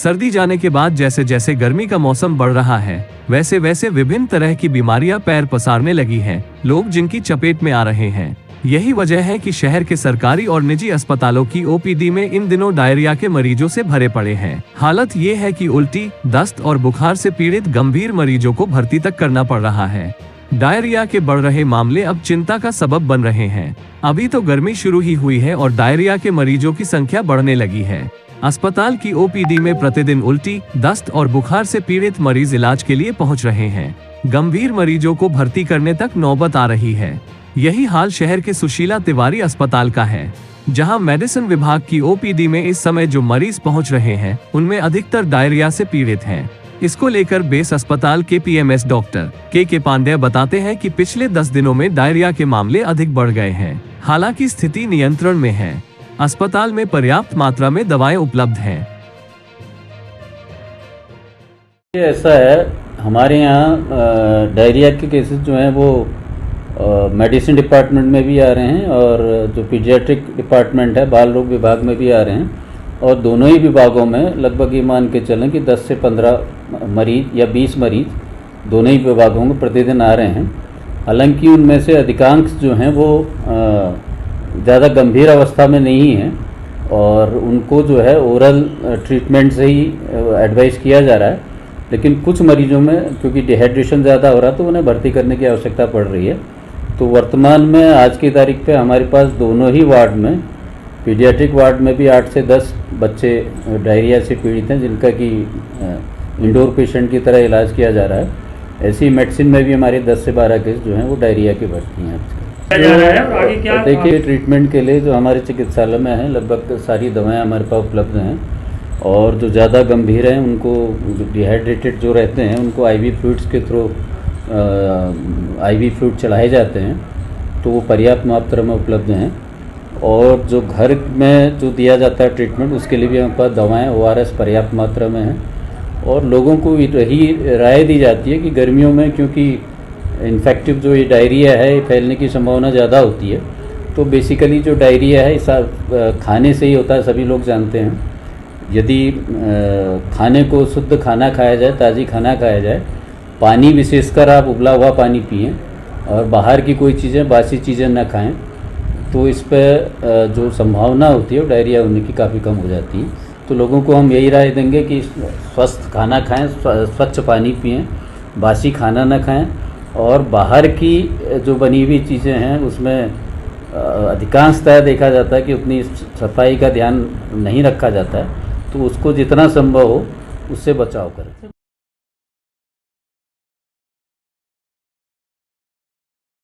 सर्दी जाने के बाद जैसे जैसे गर्मी का मौसम बढ़ रहा है, वैसे वैसे विभिन्न तरह की बीमारियां पैर पसारने लगी हैं, लोग जिनकी चपेट में आ रहे हैं। यही वजह है कि शहर के सरकारी और निजी अस्पतालों की ओपीडी में इन दिनों डायरिया के मरीजों से भरे पड़े हैं। हालत ये है कि उल्टी, दस्त और बुखार से पीड़ित गंभीर मरीजों को भर्ती तक करना पड़ रहा है। डायरिया के बढ़ रहे मामले अब चिंता का सबब बन रहे हैं। अभी तो गर्मी शुरू ही हुई है और डायरिया के मरीजों की संख्या बढ़ने लगी है। अस्पताल की ओपीडी में प्रतिदिन उल्टी, दस्त और बुखार से पीड़ित मरीज इलाज के लिए पहुंच रहे हैं। गंभीर मरीजों को भर्ती करने तक नौबत आ रही है। यही हाल शहर के सुशीला तिवारी अस्पताल का है, जहां मेडिसिन विभाग की ओपीडी में इस समय जो मरीज पहुंच रहे हैं, उनमें अधिकतर डायरिया से पीड़ित हैं। इसको लेकर बेस अस्पताल के पीएमएस डॉक्टर के पांडेय बताते हैं कि पिछले 10 दिनों में डायरिया के मामले अधिक बढ़ गए हैं। हालांकि स्थिति नियंत्रण में है। अस्पताल में पर्याप्त मात्रा में दवाएं उपलब्ध हैं। ऐसा है, हमारे यहाँ डायरिया के केसेस जो हैं वो मेडिसिन डिपार्टमेंट में भी आ रहे हैं और जो पीडियाट्रिक डिपार्टमेंट है, बाल रोग विभाग में भी आ रहे हैं। और दोनों ही विभागों में लगभग ये मान के चलें कि 10 से 15 मरीज या 20 मरीज दोनों ही विभागों में प्रतिदिन आ रहे हैं। हालांकि उनमें से अधिकांश जो हैं वो ज़्यादा गंभीर अवस्था में नहीं हैं और उनको जो है ओरल ट्रीटमेंट से ही एडवाइस किया जा रहा है। लेकिन कुछ मरीजों में क्योंकि डिहाइड्रेशन ज़्यादा हो रहा है तो उन्हें भर्ती करने की आवश्यकता पड़ रही है। तो वर्तमान में आज की तारीख पे हमारे पास दोनों ही वार्ड में, पीडियाट्रिक वार्ड में भी 8 से 10 बच्चे डायरिया से पीड़ित हैं, जिनका कि इंडोर पेशेंट की तरह इलाज किया जा रहा है। ऐसी मेडिसिन में भी हमारे 10 से 12 केस जो हैं वो डायरिया के भर्ती हैं। देखिए, ट्रीटमेंट के लिए जो हमारे चिकित्सालय में है लगभग सारी दवाएं हमारे पास उपलब्ध हैं और जो ज़्यादा गंभीर हैं उनको, जो डिहाइड्रेटेड जो रहते हैं, उनको आईवी फ्लूइड्स के थ्रू आईवी फ्लूइड चलाए जाते हैं, तो वो पर्याप्त मात्रा में उपलब्ध हैं। और जो घर में जो दिया जाता है ट्रीटमेंट, उसके लिए भी हमारे पास दवाएं ORS पर्याप्त मात्रा में हैं। और लोगों को यही राय दी जाती है कि गर्मियों में क्योंकि इन्फेक्टिव जो ये डायरिया है, ये फैलने की संभावना ज़्यादा होती है, तो बेसिकली जो डायरिया है इस खाने से ही होता है, सभी लोग जानते हैं। यदि खाने को शुद्ध खाना खाया जाए, ताज़ी खाना खाया जाए, पानी विशेषकर आप उबला हुआ पानी पिएं और बाहर की कोई चीज़ें, बासी चीज़ें न खाएं, तो इस पर जो संभावना होती है वो डायरिया होने की काफ़ी कम हो जाती है। तो लोगों को हम यही राय देंगे कि स्वस्थ खाना खाएं, स्वच्छ पानी पिएं, बासी खाना न खाएं और बाहर की जो बनी हुई चीज़ें हैं उसमें अधिकांशतः देखा जाता है कि उतनी सफाई का ध्यान नहीं रखा जाता है, तो उसको जितना संभव हो उससे बचाव करें।